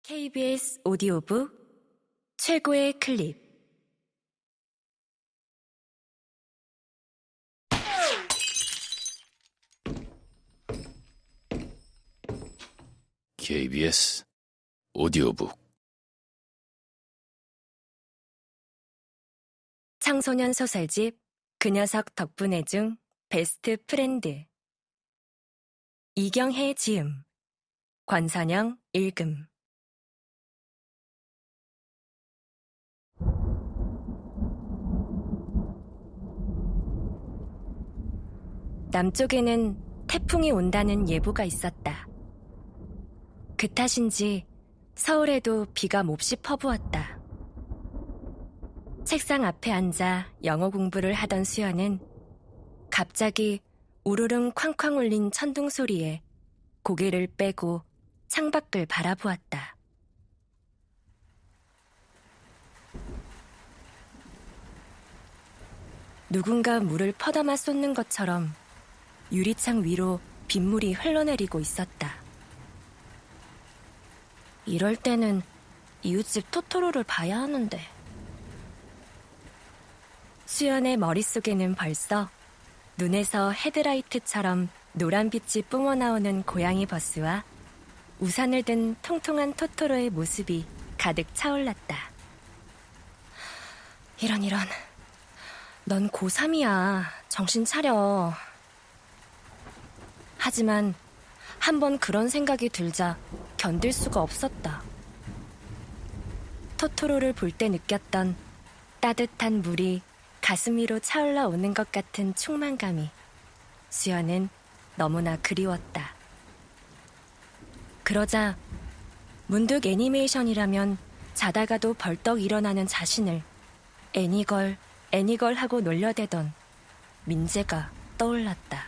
KBS 오디오북 최고의 클립. KBS 오디오북 청소년 소설집 그 녀석 덕분에 중 베스트 프렌드. 이경혜 지음, 권선영 읽음. 남쪽에는 태풍이 온다는 예보가 있었다. 그 탓인지 서울에도 비가 몹시 퍼부었다. 책상 앞에 앉아 영어 공부를 하던 수연은 갑자기 우르릉 쾅쾅 울린 천둥 소리에 고개를 빼고 창밖을 바라보았다. 누군가 물을 퍼담아 쏟는 것처럼 유리창 위로 빗물이 흘러내리고 있었다. 이럴 때는 이웃집 토토로를 봐야 하는데. 수연의 머릿속에는 벌써 눈에서 헤드라이트처럼 노란빛이 뿜어나오는 고양이 버스와 우산을 든 통통한 토토로의 모습이 가득 차올랐다. 이런. 넌 고3이야. 정신 차려. 하지만 한번 그런 생각이 들자 견딜 수가 없었다. 토토로를 볼 때 느꼈던 따뜻한 물이 가슴 위로 차올라 오는 것 같은 충만감이 수연은 너무나 그리웠다. 그러자 문득 애니메이션이라면 자다가도 벌떡 일어나는 자신을 애니걸 하고 놀려대던 민재가 떠올랐다.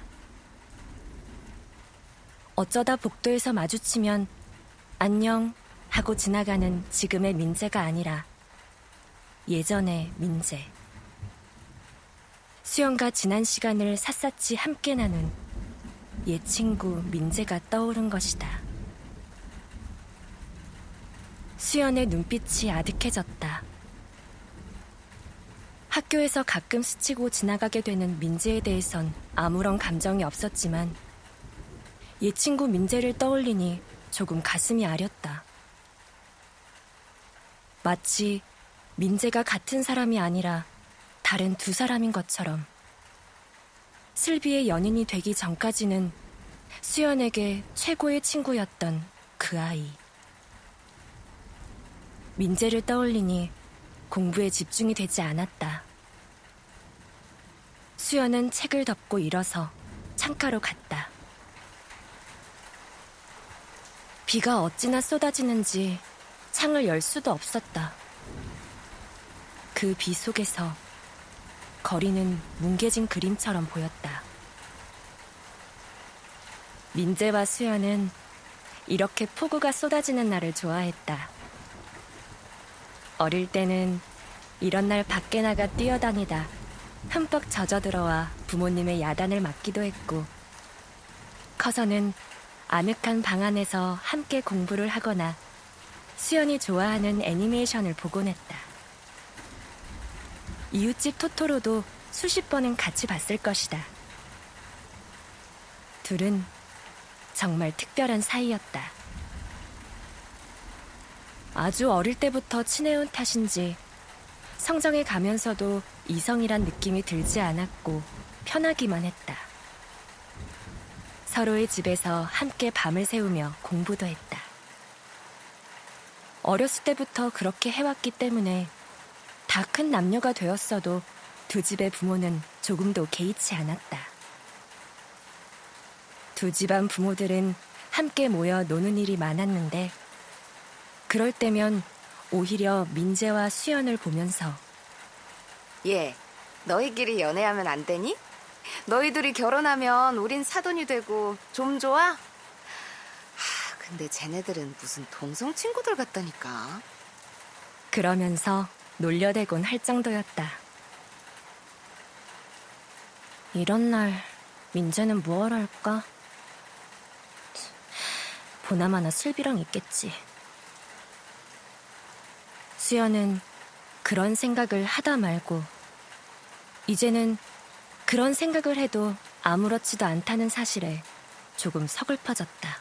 어쩌다 복도에서 마주치면 안녕 하고 지나가는 지금의 민재가 아니라 예전의 민재. 수연과 지난 시간을 샅샅이 함께 나눈 옛 친구 민재가 떠오른 것이다. 수연의 눈빛이 아득해졌다. 학교에서 가끔 스치고 지나가게 되는 민재에 대해선 아무런 감정이 없었지만 옛 친구 민재를 떠올리니 조금 가슴이 아렸다. 마치 민재가 같은 사람이 아니라 다른 두 사람인 것처럼. 슬비의 연인이 되기 전까지는 수연에게 최고의 친구였던 그 아이. 민재를 떠올리니 공부에 집중이 되지 않았다. 수연은 책을 덮고 일어서 창가로 갔다. 비가 어찌나 쏟아지는지 창을 열 수도 없었다. 그 비 속에서 거리는 뭉개진 그림처럼 보였다. 민재와 수연은 이렇게 폭우가 쏟아지는 날을 좋아했다. 어릴 때는 이런 날 밖에 나가 뛰어다니다 흠뻑 젖어들어와 부모님의 야단을 맞기도 했고, 커서는 아늑한 방 안에서 함께 공부를 하거나 수연이 좋아하는 애니메이션을 보곤 했다. 이웃집 토토로도 수십 번은 같이 봤을 것이다. 둘은 정말 특별한 사이였다. 아주 어릴 때부터 친해온 탓인지 성정에 가면서도 이성이란 느낌이 들지 않았고 편하기만 했다. 서로의 집에서 함께 밤을 새우며 공부도 했다. 어렸을 때부터 그렇게 해왔기 때문에 다 큰 남녀가 되었어도 두 집의 부모는 조금도 개의치 않았다. 두 집안 부모들은 함께 모여 노는 일이 많았는데 그럴 때면 오히려 민재와 수연을 보면서 얘, 너희끼리 연애하면 안 되니? 너희들이 결혼하면 우린 사돈이 되고 좀 좋아? 근데 쟤네들은 무슨 동성 친구들 같다니까. 그러면서 놀려대곤 할 정도였다. 이런 날 민재는 무얼 할까? 보나마나 슬비랑 있겠지. 수연은 그런 생각을 하다 말고 이제는 그런 생각을 해도 아무렇지도 않다는 사실에 조금 서글퍼졌다.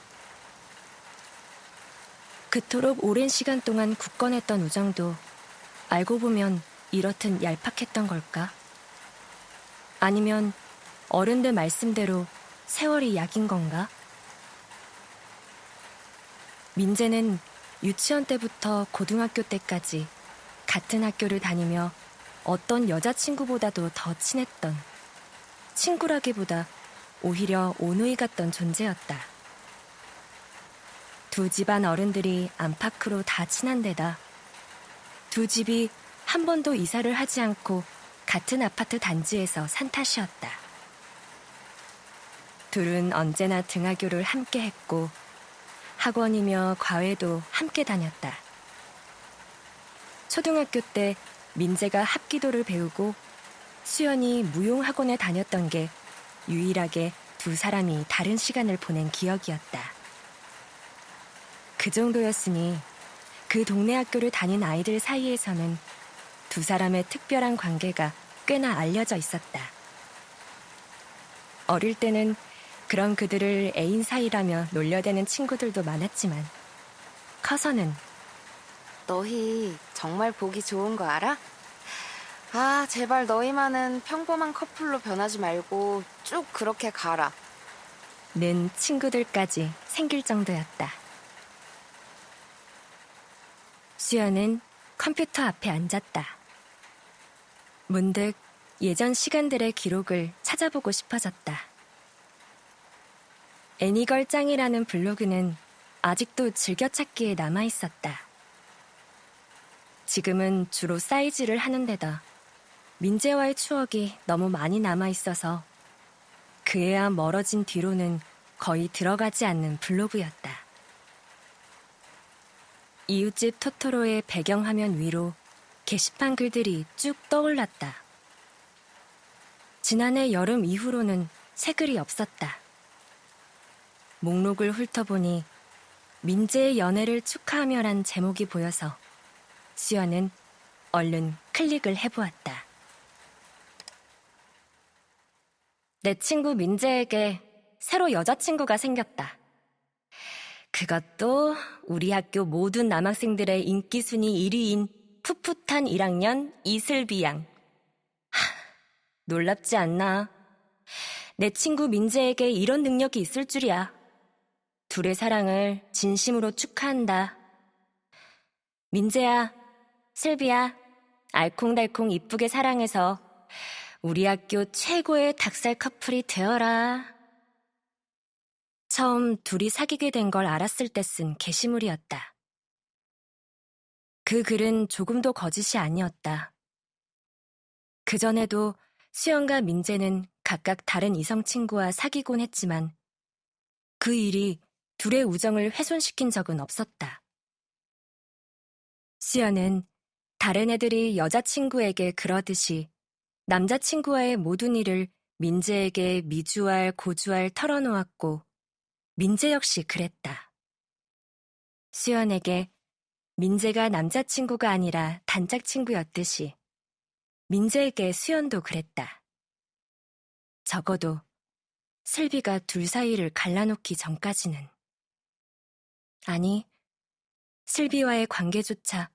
그토록 오랜 시간 동안 굳건했던 우정도 알고 보면 이렇듯 얄팍했던 걸까? 아니면 어른들 말씀대로 세월이 약인 건가? 민재는 유치원 때부터 고등학교 때까지 같은 학교를 다니며 어떤 여자친구보다도 더 친했던, 친구라기보다 오히려 오누이 같던 존재였다. 두 집안 어른들이 안팎으로 다 친한 데다 두 집이 한 번도 이사를 하지 않고 같은 아파트 단지에서 산 탓이었다. 둘은 언제나 등하교를 함께 했고 학원이며 과외도 함께 다녔다. 초등학교 때 민재가 합기도를 배우고 수연이 무용학원에 다녔던 게 유일하게 두 사람이 다른 시간을 보낸 기억이었다. 그 정도였으니 그 동네 학교를 다닌 아이들 사이에서는 두 사람의 특별한 관계가 꽤나 알려져 있었다. 어릴 때는 그런 그들을 애인 사이라며 놀려대는 친구들도 많았지만 커서는 너희 정말 보기 좋은 거 알아? 아, 제발 너희만은 평범한 커플로 변하지 말고 쭉 그렇게 가라. 는 친구들까지 생길 정도였다. 수연은 컴퓨터 앞에 앉았다. 문득 예전 시간들의 기록을 찾아보고 싶어졌다. 애니걸 짱이라는 블로그는 아직도 즐겨찾기에 남아있었다. 지금은 주로 사이즈를 하는 데다 민재와의 추억이 너무 많이 남아있어서 그애와 멀어진 뒤로는 거의 들어가지 않는 블로그였다. 이웃집 토토로의 배경화면 위로 게시판 글들이 쭉 떠올랐다. 지난해 여름 이후로는 새 글이 없었다. 목록을 훑어보니 민재의 연애를 축하하며란 제목이 보여서 수연은 얼른 클릭을 해보았다. 내 친구 민재에게 새로 여자친구가 생겼다. 그것도 우리 학교 모든 남학생들의 인기 순위 1위인 풋풋한 1학년 이슬비 양. 놀랍지 않나? 내 친구 민재에게 이런 능력이 있을 줄이야. 둘의 사랑을 진심으로 축하한다. 민재야, 슬비야, 알콩달콩 이쁘게 사랑해서 우리 학교 최고의 닭살 커플이 되어라. 처음 둘이 사귀게 된 걸 알았을 때 쓴 게시물이었다. 그 글은 조금도 거짓이 아니었다. 그전에도 수연과 민재는 각각 다른 이성 친구와 사귀곤 했지만 그 일이 둘의 우정을 훼손시킨 적은 없었다. 수연은 다른 애들이 여자친구에게 그러듯이 남자친구와의 모든 일을 민재에게 미주알 고주알 털어놓았고 민재 역시 그랬다. 수연에게 민재가 남자친구가 아니라 단짝친구였듯이 민재에게 수연도 그랬다. 적어도 슬비가 둘 사이를 갈라놓기 전까지는. 아니, 슬비와의 관계조차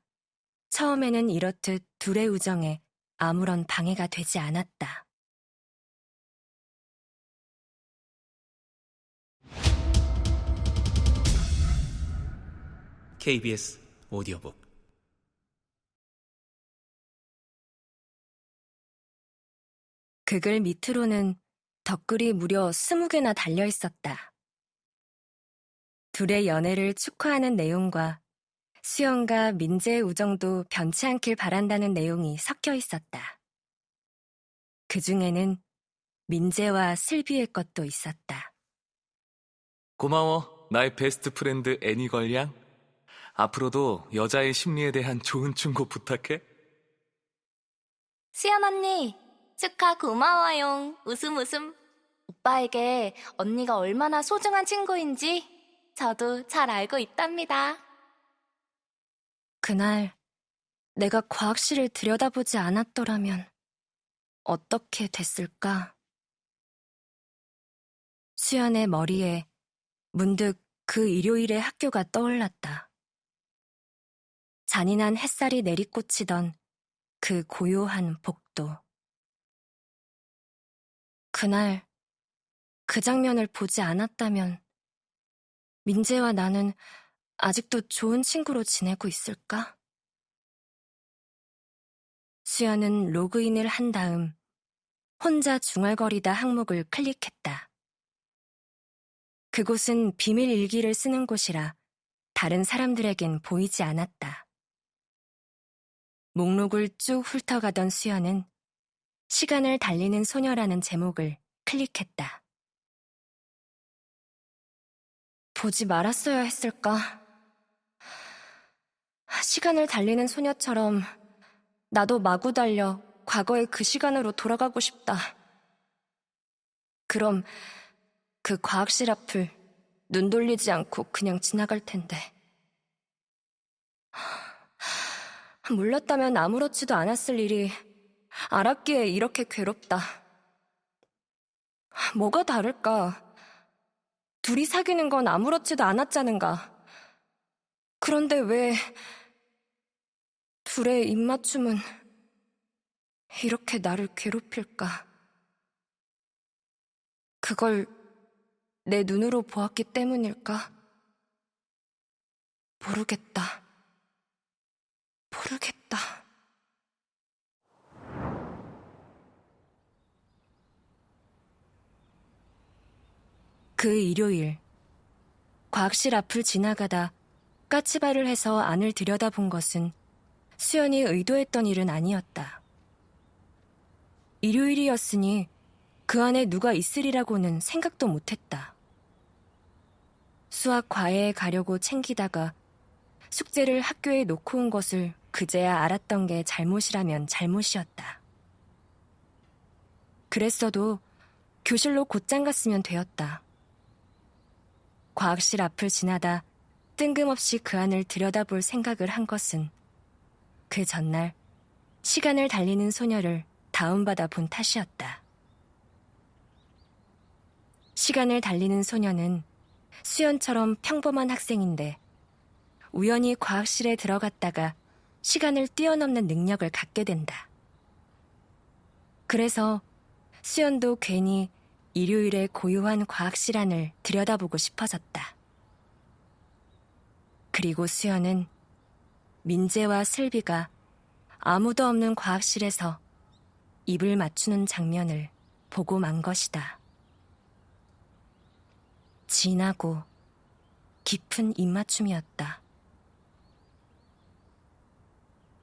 처음에는 이렇듯 둘의 우정에 아무런 방해가 되지 않았다. KBS 오디오북 그 글 밑으로는 덧글이 무려 20개나 달려 있었다. 둘의 연애를 축하하는 내용과 수연과 민재의 우정도 변치 않길 바란다는 내용이 섞여 있었다. 그 중에는 민재와 슬비의 것도 있었다. 고마워. 나의 베스트 프렌드 애니걸 양. 앞으로도 여자의 심리에 대한 좋은 충고 부탁해. 수연 언니, 축하 고마워요. 웃음 웃음. 오빠에게 언니가 얼마나 소중한 친구인지 저도 잘 알고 있답니다. 그날 내가 과학실을 들여다보지 않았더라면 어떻게 됐을까? 수연의 머리에 문득 그 일요일의 학교가 떠올랐다. 잔인한 햇살이 내리꽂히던 그 고요한 복도. 그날 그 장면을 보지 않았다면 민재와 나는 아직도 좋은 친구로 지내고 있을까? 수연은 로그인을 한 다음 혼자 중얼거리다 항목을 클릭했다. 그곳은 비밀 일기를 쓰는 곳이라 다른 사람들에겐 보이지 않았다. 목록을 쭉 훑어가던 수연은 시간을 달리는 소녀라는 제목을 클릭했다. 보지 말았어야 했을까? 시간을 달리는 소녀처럼 나도 마구 달려 과거의 그 시간으로 돌아가고 싶다. 그럼 그 과학실 앞을 눈 돌리지 않고 그냥 지나갈 텐데. 몰랐다면 아무렇지도 않았을 일이 알았기에 이렇게 괴롭다. 뭐가 다를까? 둘이 사귀는 건 아무렇지도 않았자는가. 그런데 왜 둘의 입맞춤은 이렇게 나를 괴롭힐까? 그걸 내 눈으로 보았기 때문일까? 모르겠다. 모르겠다. 그 일요일, 과학실 앞을 지나가다 까치발을 해서 안을 들여다본 것은 수연이 의도했던 일은 아니었다. 일요일이었으니 그 안에 누가 있으리라고는 생각도 못했다. 수학 과외에 가려고 챙기다가 숙제를 학교에 놓고 온 것을 그제야 알았던 게 잘못이라면 잘못이었다. 그랬어도 교실로 곧장 갔으면 되었다. 과학실 앞을 지나다 뜬금없이 그 안을 들여다볼 생각을 한 것은 그 전날 시간을 달리는 소녀를 다운받아 본 탓이었다. 시간을 달리는 소녀는 수연처럼 평범한 학생인데 우연히 과학실에 들어갔다가 시간을 뛰어넘는 능력을 갖게 된다. 그래서 수연도 괜히 일요일의 고요한 과학실 안을 들여다보고 싶어졌다. 그리고 수연은 민재와 슬비가 아무도 없는 과학실에서 입을 맞추는 장면을 보고 만 것이다. 진하고 깊은 입맞춤이었다.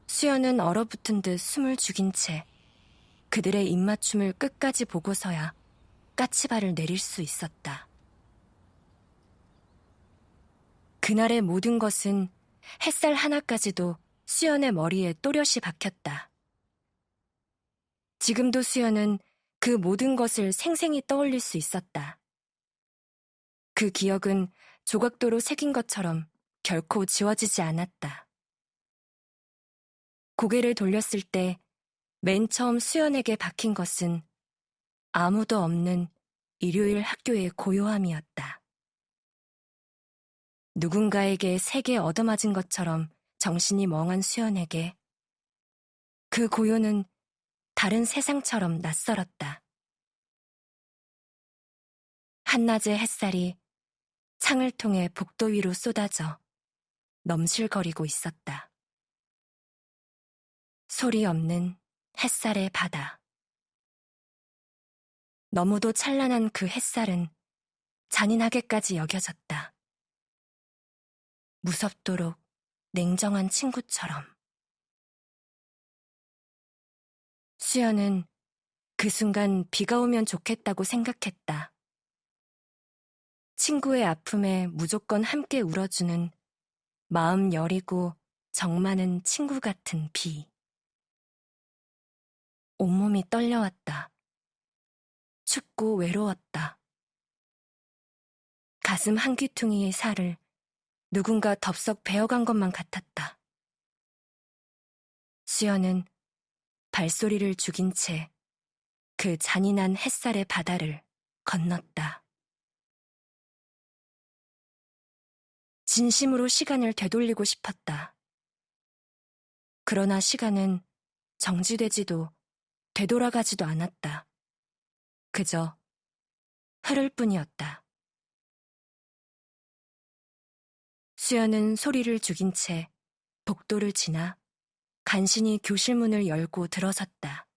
수연은 얼어붙은 듯 숨을 죽인 채 그들의 입맞춤을 끝까지 보고서야 까치발을 내릴 수 있었다. 그날의 모든 것은 햇살 하나까지도 수연의 머리에 또렷이 박혔다. 지금도 수연은 그 모든 것을 생생히 떠올릴 수 있었다. 그 기억은 조각도로 새긴 것처럼 결코 지워지지 않았다. 고개를 돌렸을 때 맨 처음 수연에게 박힌 것은 아무도 없는 일요일 학교의 고요함이었다. 누군가에게 세게 얻어맞은 것처럼 정신이 멍한 수연에게 그 고요는 다른 세상처럼 낯설었다. 한낮의 햇살이 창을 통해 복도 위로 쏟아져 넘실거리고 있었다. 소리 없는 햇살의 바다. 너무도 찬란한 그 햇살은 잔인하게까지 여겨졌다. 무섭도록 냉정한 친구처럼. 수연은 그 순간 비가 오면 좋겠다고 생각했다. 친구의 아픔에 무조건 함께 울어주는 마음 여리고 정 많은 친구 같은 비. 온몸이 떨려왔다. 춥고 외로웠다. 가슴 한 귀퉁이의 살을 누군가 덥석 베어간 것만 같았다. 수연은 발소리를 죽인 채 그 잔인한 햇살의 바다를 건넜다. 진심으로 시간을 되돌리고 싶었다. 그러나 시간은 정지되지도 되돌아가지도 않았다. 그저 흐를 뿐이었다. 수연은 소리를 죽인 채 복도를 지나 간신히 교실 문을 열고 들어섰다.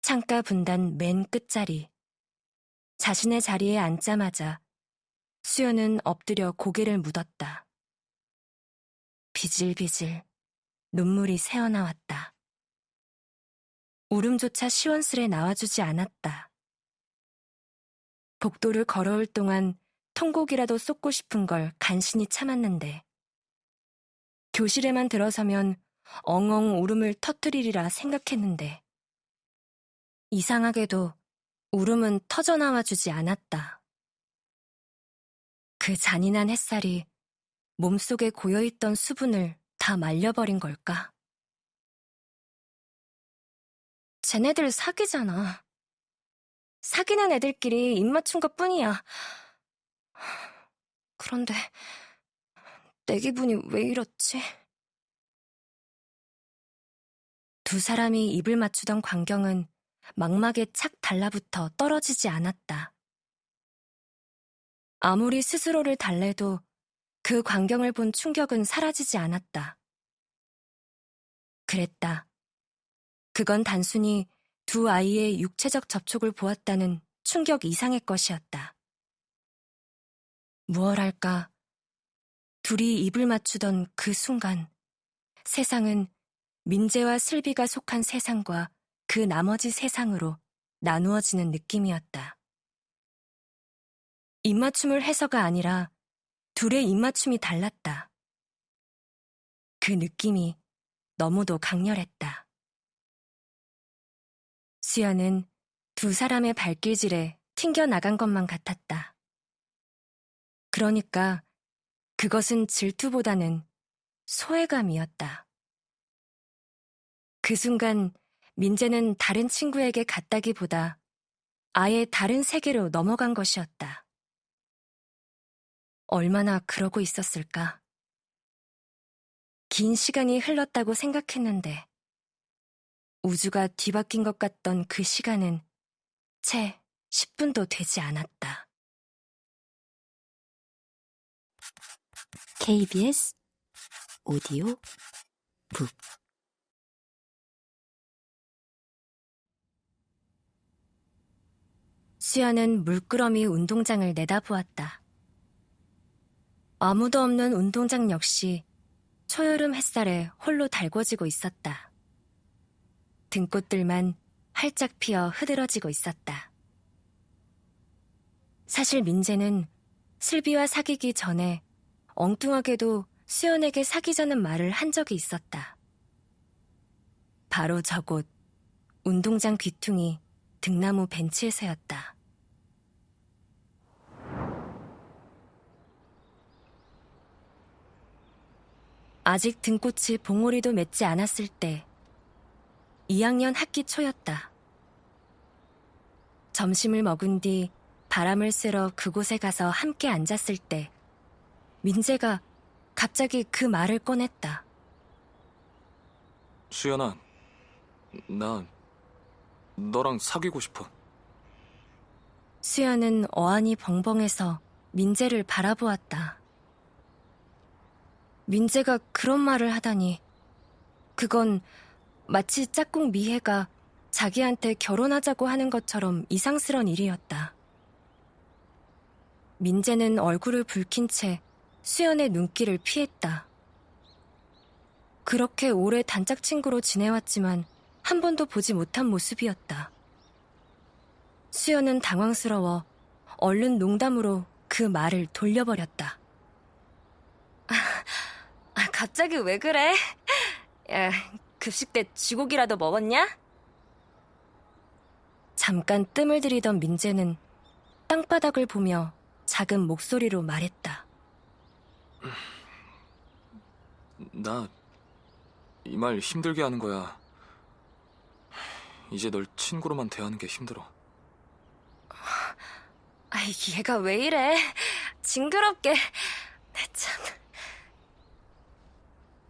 창가 분단 맨 끝자리, 자신의 자리에 앉자마자 수연은 엎드려 고개를 묻었다. 비질비질 눈물이 새어나왔다. 울음조차 시원스레 나와주지 않았다. 복도를 걸어올 동안 통곡이라도 쏟고 싶은 걸 간신히 참았는데 교실에만 들어서면 엉엉 울음을 터뜨리리라 생각했는데 이상하게도 울음은 터져나와주지 않았다. 그 잔인한 햇살이 몸속에 고여있던 수분을 다 말려버린 걸까? 쟤네들 사귀잖아. 사귀는 애들끼리 입맞춘 것뿐이야. 그런데 내 기분이 왜 이렇지? 두 사람이 입을 맞추던 광경은 망막에 착 달라붙어 떨어지지 않았다. 아무리 스스로를 달래도 그 광경을 본 충격은 사라지지 않았다. 그랬다. 그건 단순히 두 아이의 육체적 접촉을 보았다는 충격 이상의 것이었다. 무얼할까, 둘이 입을 맞추던 그 순간 세상은 민재와 슬비가 속한 세상과 그 나머지 세상으로 나누어지는 느낌이었다. 입맞춤을 해서가 아니라 둘의 입맞춤이 달랐다. 그 느낌이 너무도 강렬했다. 수연은 두 사람의 발길질에 튕겨나간 것만 같았다. 그러니까 그것은 질투보다는 소외감이었다. 그 순간 민재는 다른 친구에게 갔다기보다 아예 다른 세계로 넘어간 것이었다. 얼마나 그러고 있었을까? 긴 시간이 흘렀다고 생각했는데 우주가 뒤바뀐 것 같던 그 시간은 채 10분도 되지 않았다. KBS 오디오 북 수연은 물끄러미 운동장을 내다보았다. 아무도 없는 운동장 역시 초여름 햇살에 홀로 달궈지고 있었다. 등꽃들만 활짝 피어 흐드러지고 있었다. 사실 민재는 슬비와 사귀기 전에 엉뚱하게도 수연에게 사귀자는 말을 한 적이 있었다. 바로 저곳 운동장 귀퉁이 등나무 벤치에서였다. 아직 등꽃이 봉오리도 맺지 않았을 때 2학년 학기 초였다. 점심을 먹은 뒤 바람을 쐬러 그곳에 가서 함께 앉았을 때 민재가 갑자기 그 말을 꺼냈다. 수연아, 나 너랑 사귀고 싶어. 수연은 어안이 벙벙해서 민재를 바라보았다. 민재가 그런 말을 하다니 그건 마치 짝꿍 미혜가 자기한테 결혼하자고 하는 것처럼 이상스런 일이었다. 민재는 얼굴을 붉힌 채 수연의 눈길을 피했다. 그렇게 오래 단짝 친구로 지내왔지만 한 번도 보지 못한 모습이었다. 수연은 당황스러워 얼른 농담으로 그 말을 돌려버렸다. 갑자기 왜 그래? 야, 급식 때 쥐고기라도 먹었냐? 잠깐 뜸을 들이던 민재는 땅바닥을 보며 작은 목소리로 말했다. 나 이만 정말 힘들게 하는 거야. 이제 널 친구로만 대하는 게 힘들어. 아이, 얘가 왜 이래? 징그럽게. 참.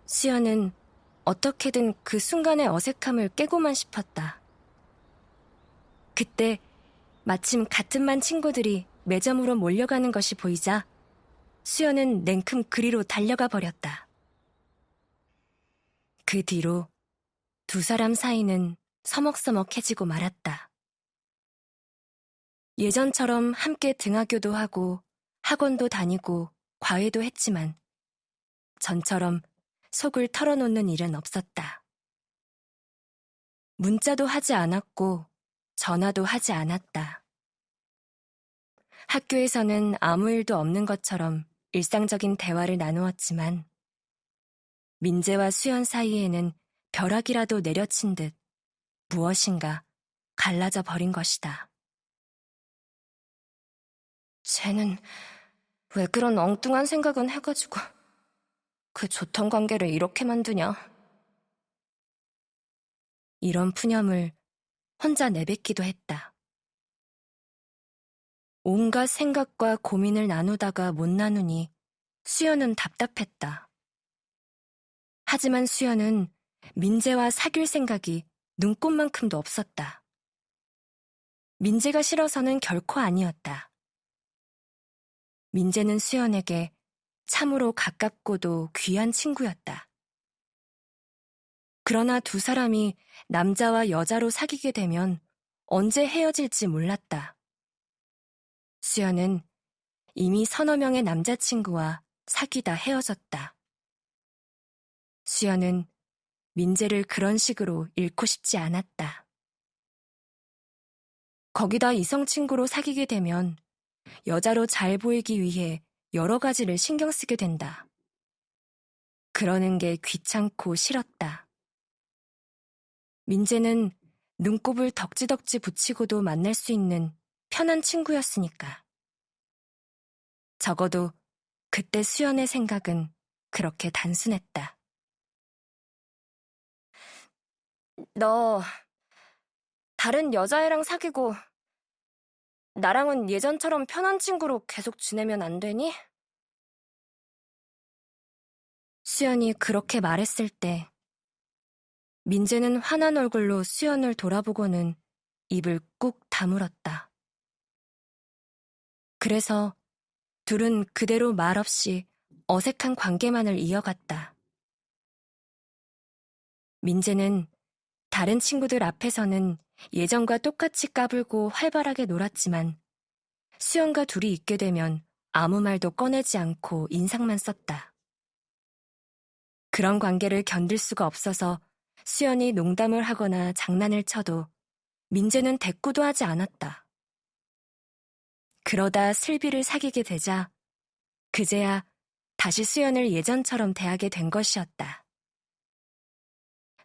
수연은 어떻게든 그 순간의 어색함을 깨고만 싶었다. 그때 마침 같은 반 친구들이 매점으로 몰려가는 것이 보이자 수연은 냉큼 그리로 달려가 버렸다. 그 뒤로 두 사람 사이는 서먹서먹해지고 말았다. 예전처럼 함께 등하교도 하고 학원도 다니고 과외도 했지만 전처럼 속을 털어놓는 일은 없었다. 문자도 하지 않았고 전화도 하지 않았다. 학교에서는 아무 일도 없는 것처럼 일상적인 대화를 나누었지만 민재와 수연 사이에는 벼락이라도 내려친 듯 무엇인가 갈라져 버린 것이다. 쟤는 왜 그런 엉뚱한 생각은 해가지고 그 좋던 관계를 이렇게 만드냐? 이런 푸념을 혼자 내뱉기도 했다. 온갖 생각과 고민을 나누다가 못 나누니 수연은 답답했다. 하지만 수연은 민재와 사귈 생각이 눈꼽만큼도 없었다. 민재가 싫어서는 결코 아니었다. 민재는 수연에게 참으로 가깝고도 귀한 친구였다. 그러나 두 사람이 남자와 여자로 사귀게 되면 언제 헤어질지 몰랐다. 수연은 이미 서너 명의 남자친구와 사귀다 헤어졌다. 수연은 민재를 그런 식으로 잃고 싶지 않았다. 거기다 이성 친구로 사귀게 되면 여자로 잘 보이기 위해 여러 가지를 신경 쓰게 된다. 그러는 게 귀찮고 싫었다. 민재는 눈곱을 덕지덕지 붙이고도 만날 수 있는 편한 친구였으니까. 적어도 그때 수연의 생각은 그렇게 단순했다. 너 다른 여자애랑 사귀고 나랑은 예전처럼 편한 친구로 계속 지내면 안 되니? 수연이 그렇게 말했을 때 민재는 환한 얼굴로 수연을 돌아보고는 입을 꾹 다물었다. 그래서 둘은 그대로 말없이 어색한 관계만을 이어갔다. 민재는 다른 친구들 앞에서는 예전과 똑같이 까불고 활발하게 놀았지만 수연과 둘이 있게 되면 아무 말도 꺼내지 않고 인상만 썼다. 그런 관계를 견딜 수가 없어서 수연이 농담을 하거나 장난을 쳐도 민재는 대꾸도 하지 않았다. 그러다 슬비를 사귀게 되자 그제야 다시 수연을 예전처럼 대하게 된 것이었다.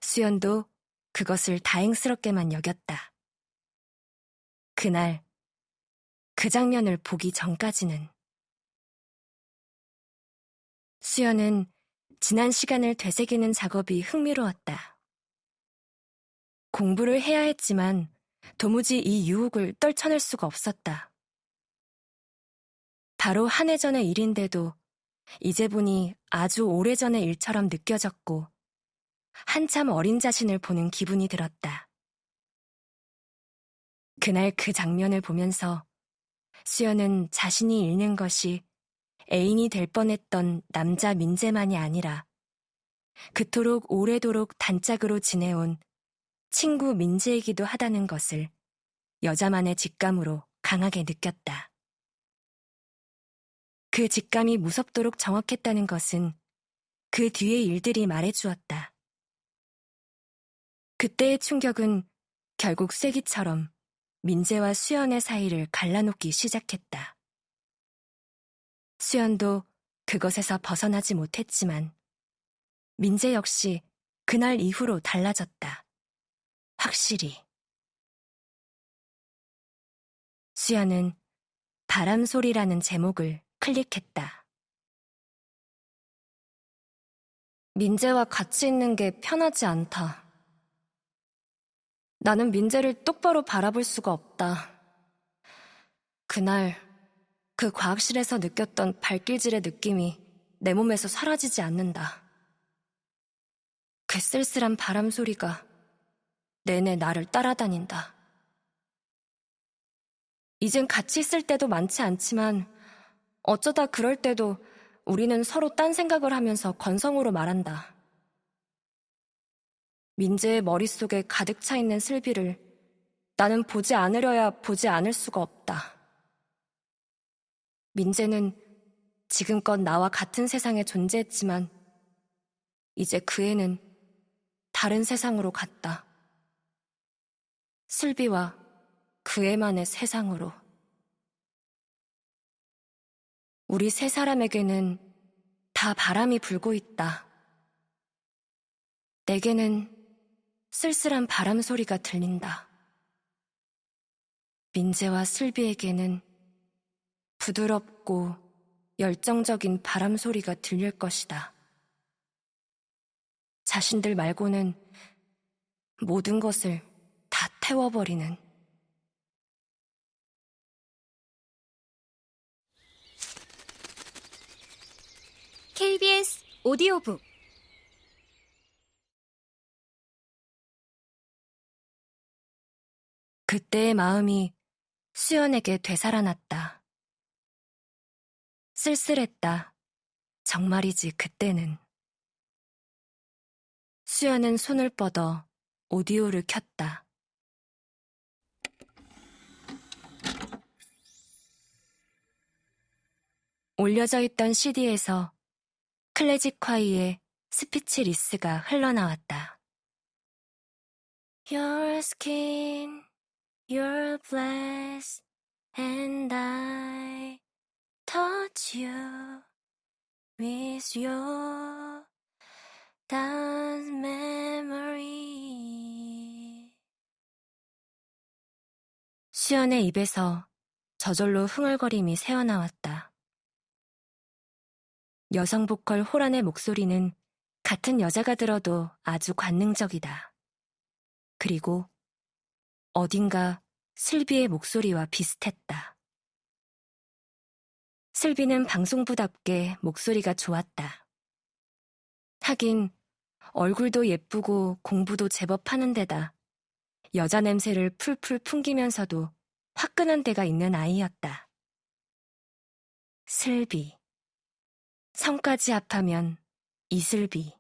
수연도 그것을 다행스럽게만 여겼다. 그날, 그 장면을 보기 전까지는. 수연은 지난 시간을 되새기는 작업이 흥미로웠다. 공부를 해야 했지만 도무지 이 유혹을 떨쳐낼 수가 없었다. 바로 한 해 전의 일인데도 이제 보니 아주 오래전의 일처럼 느껴졌고 한참 어린 자신을 보는 기분이 들었다. 그날 그 장면을 보면서 수연은 자신이 잃는 것이 애인이 될 뻔했던 남자 민재만이 아니라 그토록 오래도록 단짝으로 지내온 친구 민재이기도 하다는 것을 여자만의 직감으로 강하게 느꼈다. 그 직감이 무섭도록 정확했다는 것은 그 뒤의 일들이 말해주었다. 그때의 충격은 결국 쐐기처럼 민재와 수연의 사이를 갈라놓기 시작했다. 수연도 그것에서 벗어나지 못했지만 민재 역시 그날 이후로 달라졌다. 확실히. 수연은 바람소리라는 제목을 클릭했다. 민재와 같이 있는 게 편하지 않다. 나는 민재를 똑바로 바라볼 수가 없다. 그날 그 과학실에서 느꼈던 발길질의 느낌이 내 몸에서 사라지지 않는다. 그 쓸쓸한 바람 소리가 내내 나를 따라다닌다. 이젠 같이 있을 때도 많지 않지만 어쩌다 그럴 때도 우리는 서로 딴 생각을 하면서 건성으로 말한다. 민재의 머릿속에 가득 차 있는 슬비를 나는 보지 않으려야 보지 않을 수가 없다. 민재는 지금껏 나와 같은 세상에 존재했지만 이제 그 애는 다른 세상으로 갔다. 슬비와 그 애만의 세상으로. 우리 세 사람에게는 다 바람이 불고 있다. 내게는 쓸쓸한 바람 소리가 들린다. 민재와 슬비에게는 부드럽고 열정적인 바람 소리가 들릴 것이다. 자신들 말고는 모든 것을 다 태워버리는. KBS 오디오북 그때의 마음이 수연에게 되살아났다. 쓸쓸했다. 정말이지 그때는. 수연은 손을 뻗어 오디오를 켰다. 올려져 있던 CD에서 클래식콰이의 스피치리스가 흘러나왔다. Your skin, your flesh, and I touch you with your dance memory. 수연의 입에서 저절로 흥얼거림이 새어나왔다. 여성 보컬 호란의 목소리는 같은 여자가 들어도 아주 관능적이다. 그리고 어딘가 슬비의 목소리와 비슷했다. 슬비는 방송부답게 목소리가 좋았다. 하긴 얼굴도 예쁘고 공부도 제법 하는 데다 여자 냄새를 풀풀 풍기면서도 화끈한 데가 있는 아이였다. 슬비. 성까지 합하면 이슬비.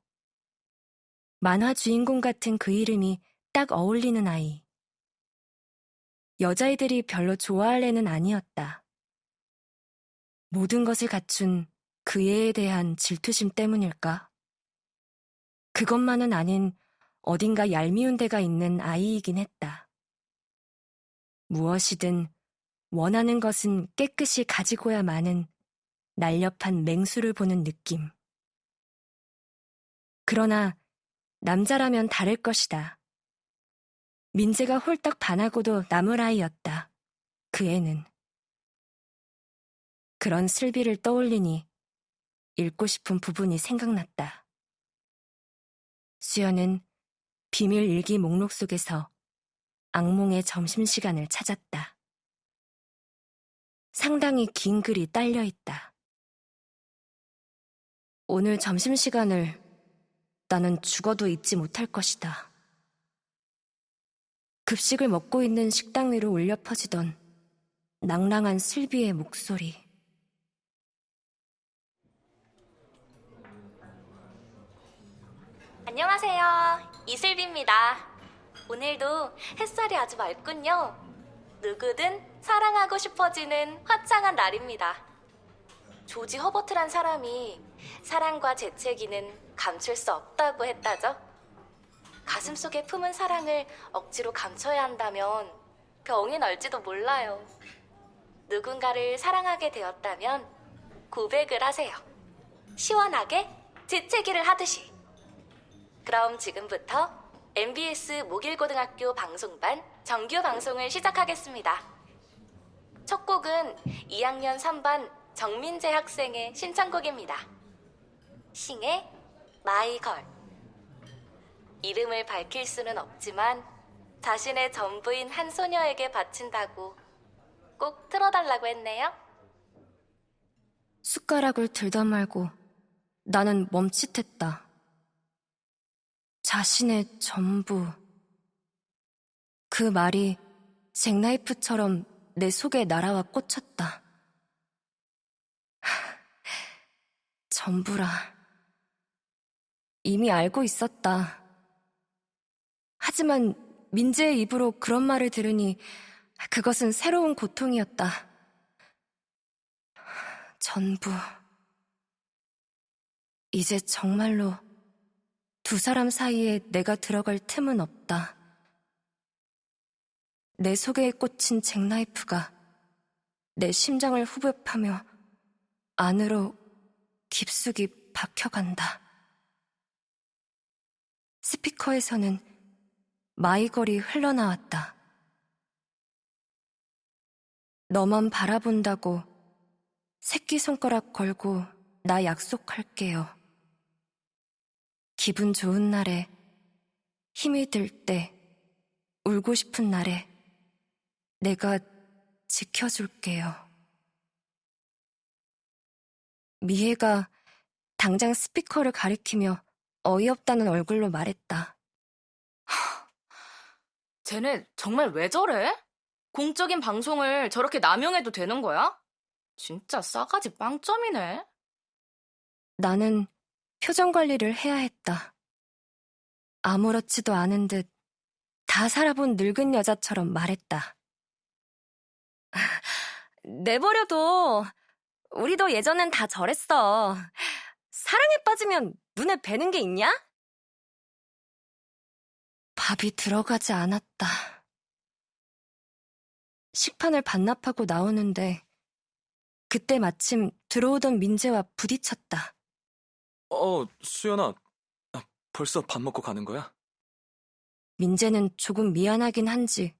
만화 주인공 같은 그 이름이 딱 어울리는 아이. 여자애들이 별로 좋아할 애는 아니었다. 모든 것을 갖춘 그 애에 대한 질투심 때문일까? 그것만은 아닌 어딘가 얄미운 데가 있는 아이이긴 했다. 무엇이든 원하는 것은 깨끗이 가지고야 마는 날렵한 맹수를 보는 느낌. 그러나 남자라면 다를 것이다. 민재가 홀딱 반하고도 남을 아이였다. 그 애는. 그런 슬비를 떠올리니 읽고 싶은 부분이 생각났다. 수연은 비밀 일기 목록 속에서 악몽의 점심시간을 찾았다. 상당히 긴 글이 딸려있다. 오늘 점심시간을 나는 죽어도 잊지 못할 것이다. 급식을 먹고 있는 식당 위로 울려 퍼지던 낭랑한 슬비의 목소리. 안녕하세요. 이슬비입니다. 오늘도 햇살이 아주 맑군요. 누구든 사랑하고 싶어지는 화창한 날입니다. 조지 허버트란 사람이 사랑과 재채기는 감출 수 없다고 했다죠. 가슴속에 품은 사랑을 억지로 감춰야 한다면 병이 날지도 몰라요. 누군가를 사랑하게 되었다면 고백을 하세요. 시원하게 재채기를 하듯이. 그럼 지금부터 MBS 목일고등학교 방송반 정규 방송을 시작하겠습니다. 첫 곡은 2학년 3반 정민재 학생의 신청곡입니다. 싱의 마이걸. 이름을 밝힐 수는 없지만 자신의 전부인 한 소녀에게 바친다고 꼭 틀어달라고 했네요. 숟가락을 들다 말고 나는 멈칫했다. 자신의 전부. 그 말이 잭나이프처럼 내 속에 날아와 꽂혔다. 전부라. 이미 알고 있었다. 하지만 민재의 입으로 그런 말을 들으니 그것은 새로운 고통이었다. 전부. 이제 정말로 두 사람 사이에 내가 들어갈 틈은 없다. 내 속에 꽂힌 잭나이프가 내 심장을 후벼파며 안으로 깊숙이 박혀간다. 스피커에서는 마이걸이 흘러나왔다. 너만 바라본다고 새끼손가락 걸고 나 약속할게요. 기분 좋은 날에, 힘이 들 때, 울고 싶은 날에 내가 지켜줄게요. 미애가 당장 스피커를 가리키며 어이없다는 얼굴로 말했다. 쟤네 정말 왜 저래? 공적인 방송을 저렇게 남용해도 되는 거야? 진짜 싸가지 빵점이네. 나는 표정 관리를 해야 했다. 아무렇지도 않은 듯 다 살아본 늙은 여자처럼 말했다. 내버려둬. 우리도 예전엔 다 저랬어. 사랑에 빠지면 눈에 뵈는 게 있냐? 밥이 들어가지 않았다. 식판을 반납하고 나오는데 그때 마침 들어오던 민재와 부딪혔다. 수연아. 벌써 밥 먹고 가는 거야? 민재는 조금 미안하긴 한지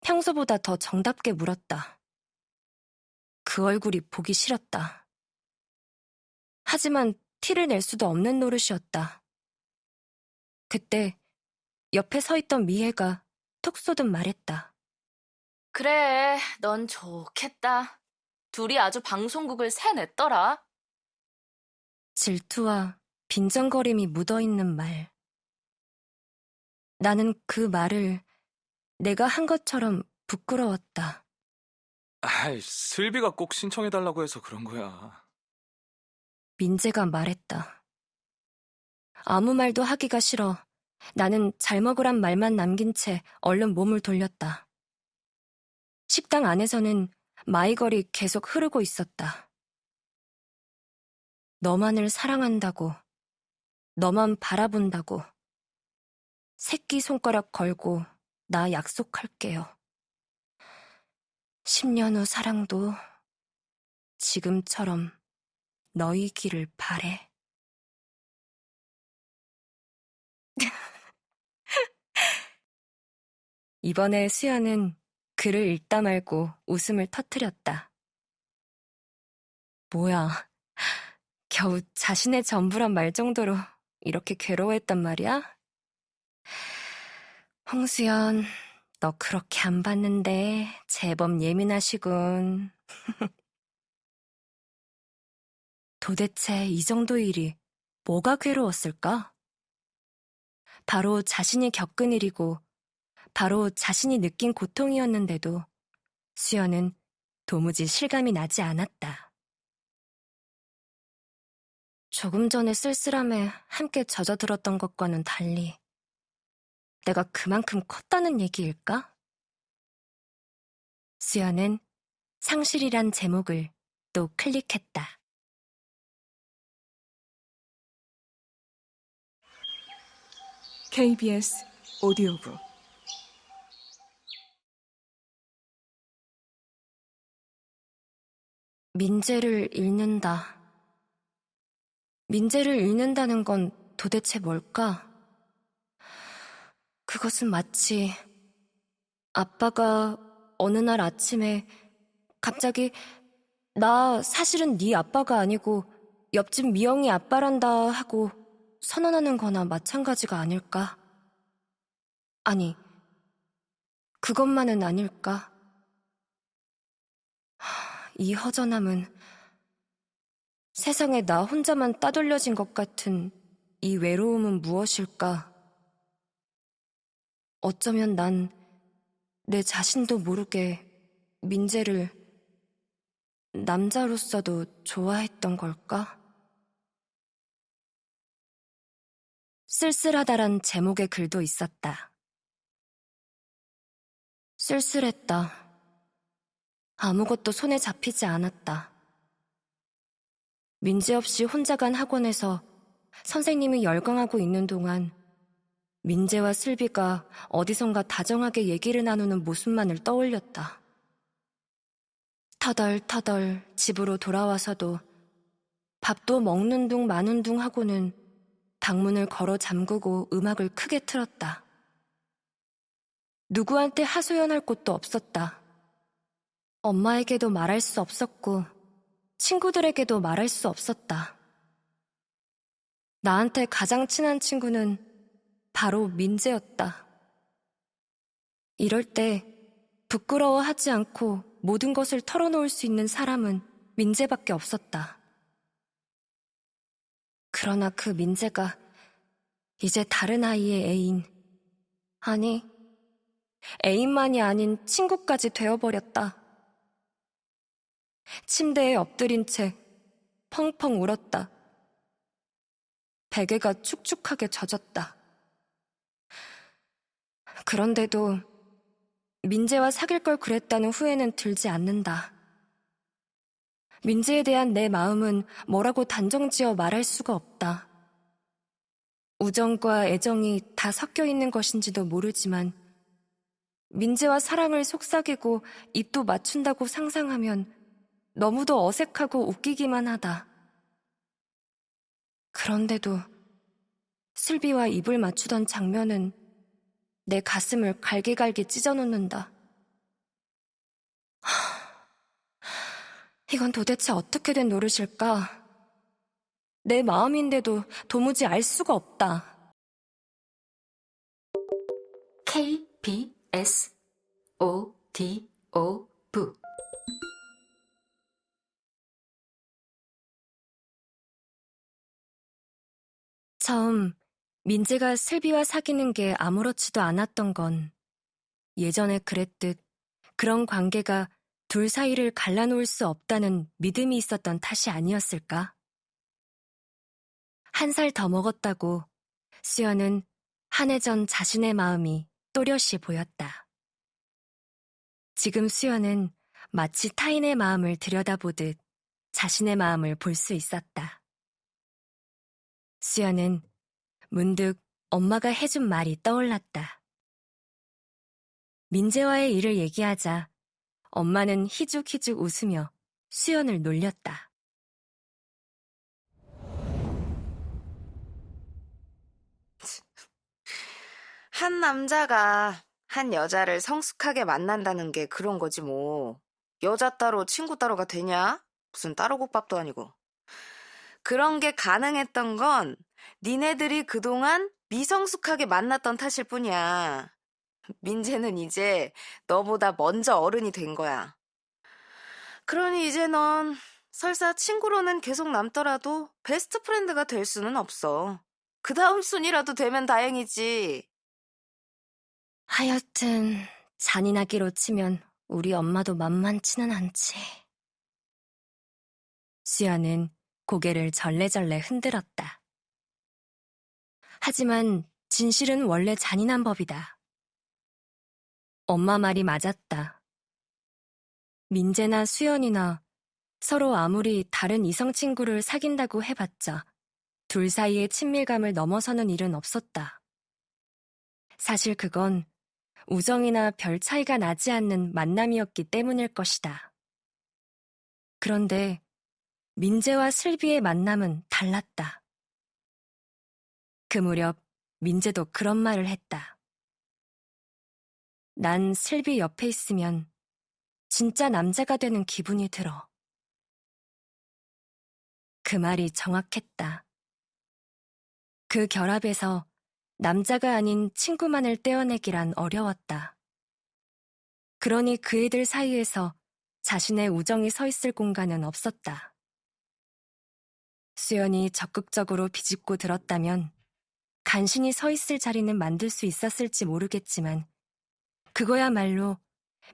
평소보다 더 정답게 물었다. 그 얼굴이 보기 싫었다. 하지만 티를 낼 수도 없는 노릇이었다. 그때 옆에 서 있던 미애가 톡 쏘듯 말했다. 그래, 넌 좋겠다. 둘이 아주 방송국을 새냈더라. 질투와 빈정거림이 묻어있는 말. 나는 그 말을 내가 한 것처럼 부끄러웠다. 아이, 슬비가 꼭 신청해달라고 해서 그런 거야. 민재가 말했다. 아무 말도 하기가 싫어. 나는 잘 먹으란 말만 남긴 채 얼른 몸을 돌렸다. 식당 안에서는 마이걸이 계속 흐르고 있었다. 너만을 사랑한다고, 너만 바라본다고, 새끼손가락 걸고 나 약속할게요. 10년 후 사랑도 지금처럼 너이기를 바래. 이번에 수연은 글을 읽다 말고 웃음을 터뜨렸다. 뭐야, 겨우 자신의 전부란 말 정도로 이렇게 괴로워했단 말이야? 홍수연, 너 그렇게 안 봤는데 제법 예민하시군. 도대체 이 정도 일이 뭐가 괴로웠을까? 바로 자신이 겪은 일이고 바로 자신이 느낀 고통이었는데도 수연은 도무지 실감이 나지 않았다. 조금 전에 쓸쓸함에 함께 젖어들었던 것과는 달리 내가 그만큼 컸다는 얘기일까? 수연은 상실이란 제목을 또 클릭했다. KBS 오디오북 민재를 잃는다. 민재를 잃는다는 건 도대체 뭘까? 그것은 마치 아빠가 어느 날 아침에 갑자기 나 사실은 네 아빠가 아니고 옆집 미영이 아빠란다 하고 선언하는 거나 마찬가지가 아닐까? 아니, 그것만은 아닐까? 이 허전함은 세상에 나 혼자만 따돌려진 것 같은 이 외로움은 무엇일까? 어쩌면 난 내 자신도 모르게 민재를 남자로서도 좋아했던 걸까? 쓸쓸하다란 제목의 글도 있었다. 쓸쓸했다. 아무것도 손에 잡히지 않았다. 민재 없이 혼자 간 학원에서 선생님이 열광하고 있는 동안 민재와 슬비가 어디선가 다정하게 얘기를 나누는 모습만을 떠올렸다. 터덜터덜 집으로 돌아와서도 밥도 먹는 둥 마는 둥 하고는 방문을 걸어 잠그고 음악을 크게 틀었다. 누구한테 하소연할 곳도 없었다. 엄마에게도 말할 수 없었고 친구들에게도 말할 수 없었다. 나한테 가장 친한 친구는 바로 민재였다. 이럴 때 부끄러워하지 않고 모든 것을 털어놓을 수 있는 사람은 민재밖에 없었다. 그러나 그 민재가 이제 다른 아이의 애인, 아니, 애인만이 아닌 친구까지 되어버렸다. 침대에 엎드린 채 펑펑 울었다. 베개가 축축하게 젖었다. 그런데도 민재와 사귈 걸 그랬다는 후회는 들지 않는다. 민재에 대한 내 마음은 뭐라고 단정지어 말할 수가 없다. 우정과 애정이 다 섞여 있는 것인지도 모르지만 민재와 사랑을 속삭이고 입도 맞춘다고 상상하면 너무도 어색하고 웃기기만 하다. 그런데도 슬비와 입을 맞추던 장면은 내 가슴을 갈기갈기 찢어놓는다. 이건 도대체 어떻게 된 노릇일까? 내 마음인데도 도무지 알 수가 없다. KBS 오디오북 처음 민재가 슬비와 사귀는 게 아무렇지도 않았던 건 예전에 그랬듯 그런 관계가 둘 사이를 갈라놓을 수 없다는 믿음이 있었던 탓이 아니었을까? 1살 더 먹었다고 수연은 한 해 전 자신의 마음이 또렷이 보였다. 지금 수연은 마치 타인의 마음을 들여다보듯 자신의 마음을 볼 수 있었다. 수연은 문득 엄마가 해준 말이 떠올랐다. 민재와의 일을 얘기하자 엄마는 희죽희죽 웃으며 수연을 놀렸다. 한 남자가 한 여자를 성숙하게 만난다는 게 그런 거지 뭐. 여자 따로 친구 따로가 되냐? 무슨 따로국밥도 아니고. 그런 게 가능했던 건 니네들이 그동안 미성숙하게 만났던 탓일 뿐이야. 민재는 이제 너보다 먼저 어른이 된 거야. 그러니 이제 넌 설사 친구로는 계속 남더라도 베스트 프렌드가 될 수는 없어. 그 다음 순이라도 되면 다행이지. 하여튼 잔인하기로 치면 우리 엄마도 만만치는 않지. 수연은 고개를 절레절레 흔들었다. 하지만 진실은 원래 잔인한 법이다. 엄마 말이 맞았다. 민재나 수연이나 서로 아무리 다른 이성 친구를 사귄다고 해봤자 둘 사이의 친밀감을 넘어서는 일은 없었다. 사실 그건 우정이나 별 차이가 나지 않는 만남이었기 때문일 것이다. 그런데 민재와 슬비의 만남은 달랐다. 그 무렵 민재도 그런 말을 했다. 난 슬비 옆에 있으면 진짜 남자가 되는 기분이 들어. 그 말이 정확했다. 그 결합에서 남자가 아닌 친구만을 떼어내기란 어려웠다. 그러니 그이들 사이에서 자신의 우정이 서 있을 공간은 없었다. 수연이 적극적으로 비집고 들었다면 간신히 서 있을 자리는 만들 수 있었을지 모르겠지만 그거야말로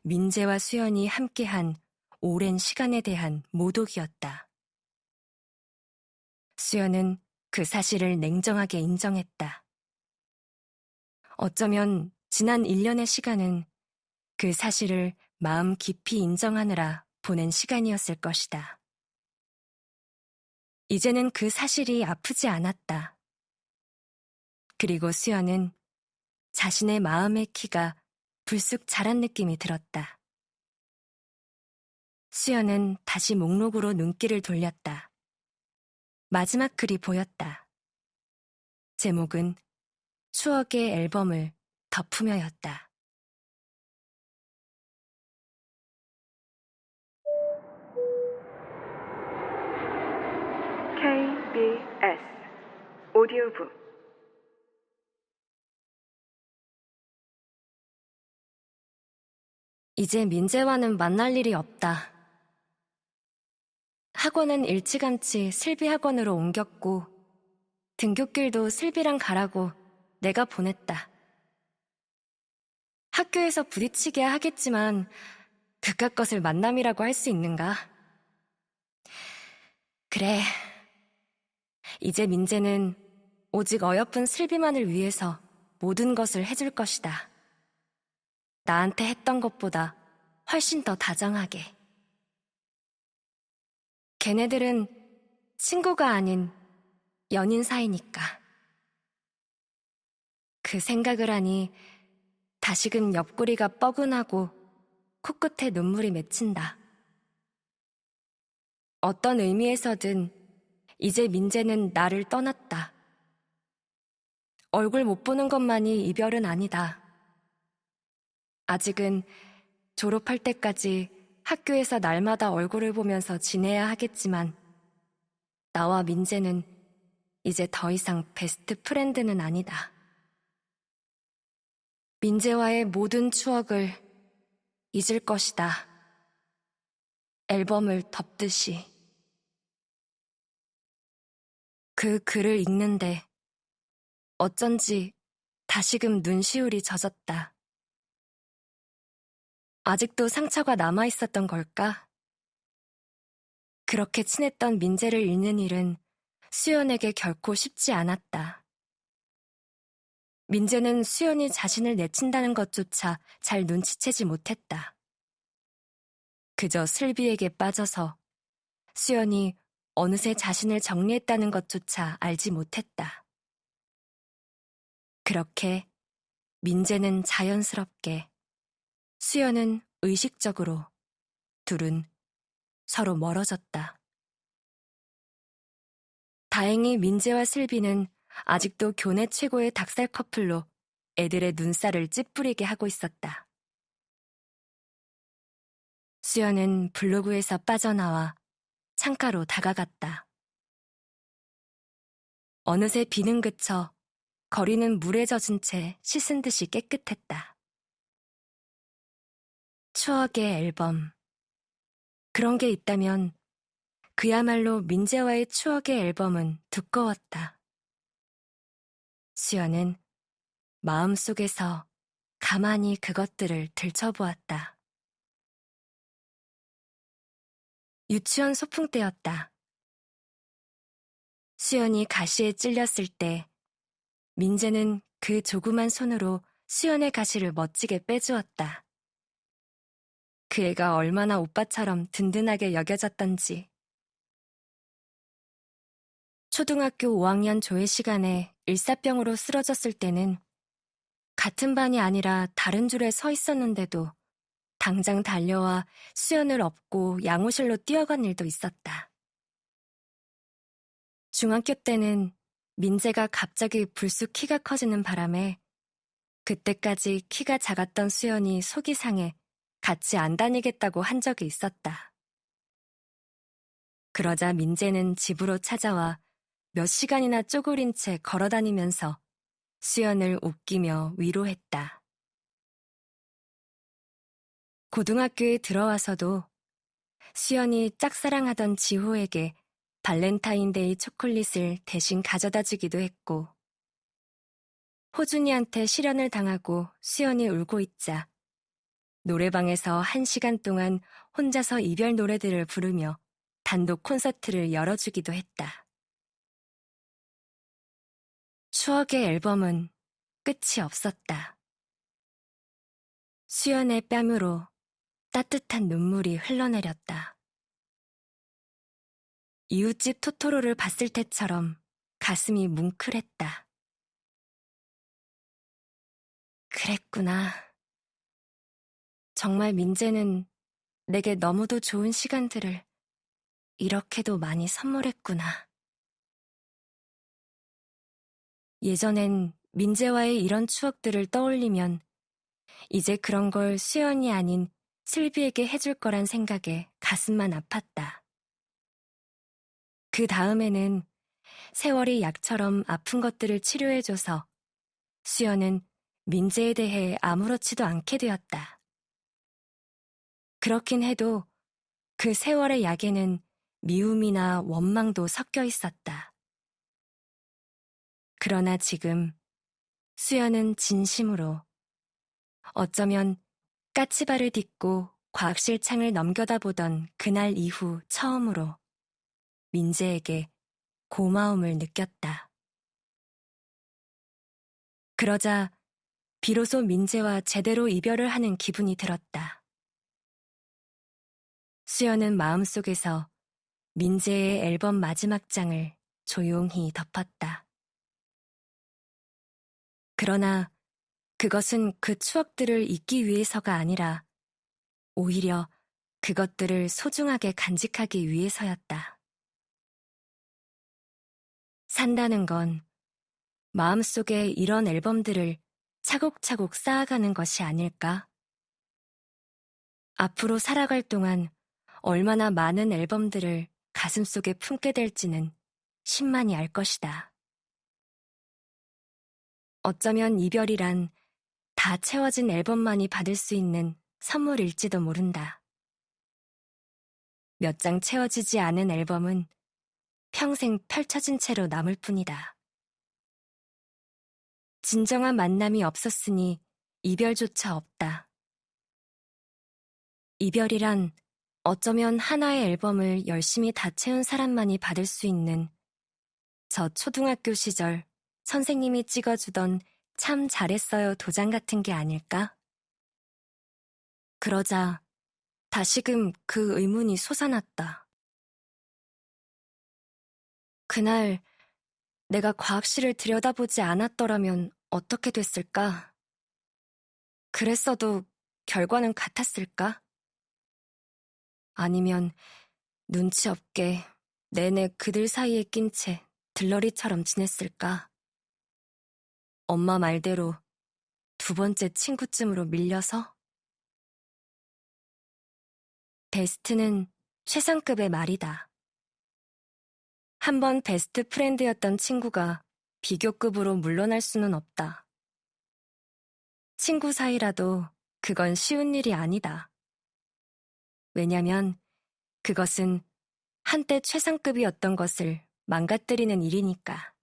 민재와 수연이 함께한 오랜 시간에 대한 모독이었다. 수연은 그 사실을 냉정하게 인정했다. 어쩌면 지난 1년의 시간은 그 사실을 마음 깊이 인정하느라 보낸 시간이었을 것이다. 이제는 그 사실이 아프지 않았다. 그리고 수연은 자신의 마음의 키가 불쑥 자란 느낌이 들었다. 수연은 다시 목록으로 눈길을 돌렸다. 마지막 글이 보였다. 제목은 추억의 앨범을 덮으며였다. KBS 오디오북 이제 민재와는 만날 일이 없다. 학원은 일찌감치 슬비 학원으로 옮겼고 등굣길도 슬비랑 가라고 내가 보냈다. 학교에서 부딪히게야 하겠지만 그깟 것을 만남이라고 할 수 있는가? 그래. 이제 민재는 오직 어여쁜 슬비만을 위해서 모든 것을 해줄 것이다. 나한테 했던 것보다 훨씬 더 다정하게. 걔네들은 친구가 아닌 연인 사이니까. 그 생각을 하니 다시금 옆구리가 뻐근하고 코끝에 눈물이 맺힌다. 어떤 의미에서든 이제 민재는 나를 떠났다. 얼굴 못 보는 것만이 이별은 아니다. 아직은 졸업할 때까지 학교에서 날마다 얼굴을 보면서 지내야 하겠지만 나와 민재는 이제 더 이상 베스트 프렌드는 아니다. 민재와의 모든 추억을 잊을 것이다. 앨범을 덮듯이. 그 글을 읽는데 어쩐지 다시금 눈시울이 젖었다. 아직도 상처가 남아있었던 걸까? 그렇게 친했던 민재를 잃는 일은 수연에게 결코 쉽지 않았다. 민재는 수연이 자신을 내친다는 것조차 잘 눈치채지 못했다. 그저 슬비에게 빠져서 수연이 어느새 자신을 정리했다는 것조차 알지 못했다. 그렇게 민재는 자연스럽게, 수연은 의식적으로 둘은 서로 멀어졌다. 다행히 민재와 슬비는 아직도 교내 최고의 닭살 커플로 애들의 눈살을 찌푸리게 하고 있었다. 수연은 블로그에서 빠져나와 창가로 다가갔다. 어느새 비는 그쳐 거리는 물에 젖은 채 씻은 듯이 깨끗했다. 추억의 앨범. 그런 게 있다면 그야말로 민재와의 추억의 앨범은 두꺼웠다. 수연은 마음속에서 가만히 그것들을 들춰보았다. 유치원 소풍 때였다. 수연이 가시에 찔렸을 때 민재는 그 조그만 손으로 수연의 가시를 멋지게 빼주었다. 그 애가 얼마나 오빠처럼 든든하게 여겨졌던지. 초등학교 5학년 조회 시간에 일사병으로 쓰러졌을 때는 같은 반이 아니라 다른 줄에 서 있었는데도 당장 달려와 수연을 업고 양호실로 뛰어간 일도 있었다. 중학교 때는 민재가 갑자기 불쑥 키가 커지는 바람에 그때까지 키가 작았던 수연이 속이 상해 같이 안 다니겠다고 한 적이 있었다. 그러자 민재는 집으로 찾아와 몇 시간이나 쪼그린 채 걸어다니면서 수연을 웃기며 위로했다. 고등학교에 들어와서도 수연이 짝사랑하던 지호에게 발렌타인데이 초콜릿을 대신 가져다 주기도 했고, 호준이한테 실연을 당하고 수연이 울고 있자 노래방에서 1시간 동안 혼자서 이별 노래들을 부르며 단독 콘서트를 열어주기도 했다. 추억의 앨범은 끝이 없었다. 수연의 뺨으로 따뜻한 눈물이 흘러내렸다. 이웃집 토토로를 봤을 때처럼 가슴이 뭉클했다. 그랬구나. 정말 민재는 내게 너무도 좋은 시간들을 이렇게도 많이 선물했구나. 예전엔 민재와의 이런 추억들을 떠올리면 이제 그런 걸 수연이 아닌 슬비에게 해줄 거란 생각에 가슴만 아팠다. 그 다음에는 세월이 약처럼 아픈 것들을 치료해줘서 수연은 민재에 대해 아무렇지도 않게 되었다. 그렇긴 해도 그 세월의 약에는 미움이나 원망도 섞여 있었다. 그러나 지금 수연은 진심으로, 어쩌면 까치발을 딛고 과학실 창을 넘겨다보던 그날 이후 처음으로 민재에게 고마움을 느꼈다. 그러자 비로소 민재와 제대로 이별을 하는 기분이 들었다. 수연은 마음속에서 민재의 앨범 마지막 장을 조용히 덮었다. 그러나 그것은 그 추억들을 잊기 위해서가 아니라 오히려 그것들을 소중하게 간직하기 위해서였다. 산다는 건 마음속에 이런 앨범들을 차곡차곡 쌓아가는 것이 아닐까? 앞으로 살아갈 동안 얼마나 많은 앨범들을 가슴속에 품게 될지는 신만이 알 것이다. 어쩌면 이별이란 다 채워진 앨범만이 받을 수 있는 선물일지도 모른다. 몇 장 채워지지 않은 앨범은 평생 펼쳐진 채로 남을 뿐이다. 진정한 만남이 없었으니 이별조차 없다. 이별이란 어쩌면 하나의 앨범을 열심히 다 채운 사람만이 받을 수 있는 저 초등학교 시절 선생님이 찍어주던 참 잘했어요 도장 같은 게 아닐까? 그러자 다시금 그 의문이 솟아났다. 그날 내가 과학실을 들여다보지 않았더라면 어떻게 됐을까? 그랬어도 결과는 같았을까? 아니면 눈치 없게 내내 그들 사이에 낀 채 들러리처럼 지냈을까? 엄마 말대로 두 번째 친구쯤으로 밀려서? 베스트는 최상급의 말이다. 한번 베스트 프렌드였던 친구가 비교급으로 물러날 수는 없다. 친구 사이라도 그건 쉬운 일이 아니다. 왜냐면 그것은 한때 최상급이었던 것을 망가뜨리는 일이니까.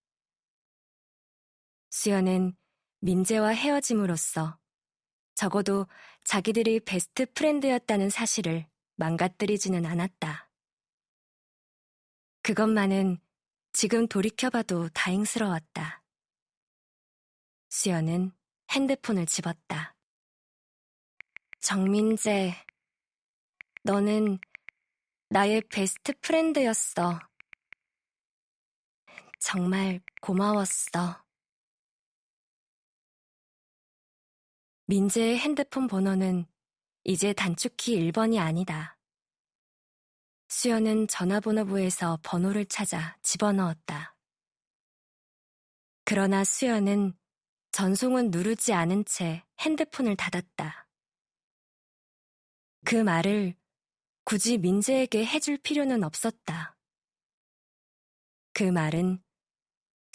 수연은 민재와 헤어짐으로써 적어도 자기들이 베스트 프렌드였다는 사실을 망가뜨리지는 않았다. 그것만은 지금 돌이켜봐도 다행스러웠다. 수연은 핸드폰을 집었다. 정민재, 너는 나의 베스트 프렌드였어. 정말 고마웠어. 민재의 핸드폰 번호는 이제 단축키 1번이 아니다. 수연은 전화번호부에서 번호를 찾아 집어넣었다. 그러나 수연은 전송은 누르지 않은 채 핸드폰을 닫았다. 그 말을 굳이 민재에게 해줄 필요는 없었다. 그 말은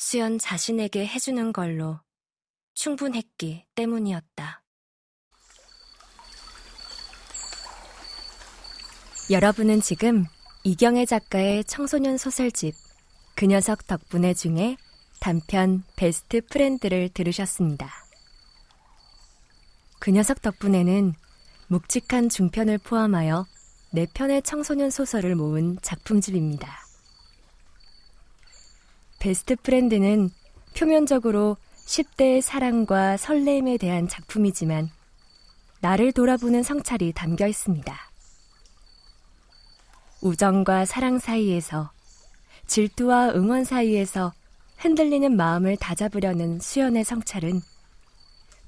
수연 자신에게 해주는 걸로 충분했기 때문이었다. 여러분은 지금 이경애 작가의 청소년 소설집 그 녀석 덕분에 중에 단편 베스트 프렌드를 들으셨습니다. 그 녀석 덕분에는 묵직한 중편을 포함하여 4편의 청소년 소설을 모은 작품집입니다. 베스트 프렌드는 표면적으로 10대의 사랑과 설레임에 대한 작품이지만 나를 돌아보는 성찰이 담겨 있습니다. 우정과 사랑 사이에서, 질투와 응원 사이에서 흔들리는 마음을 다잡으려는 수연의 성찰은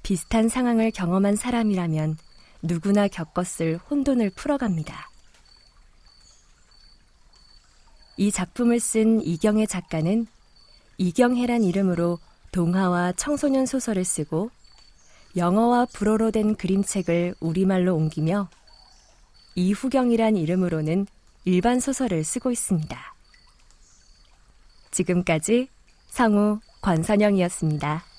비슷한 상황을 경험한 사람이라면 누구나 겪었을 혼돈을 풀어갑니다. 이 작품을 쓴 이경애 작가는 이경혜란 이름으로 동화와 청소년 소설을 쓰고 영어와 불어로 된 그림책을 우리말로 옮기며 이후경이란 이름으로는 일반 소설을 쓰고 있습니다. 지금까지 성우 권선영이었습니다.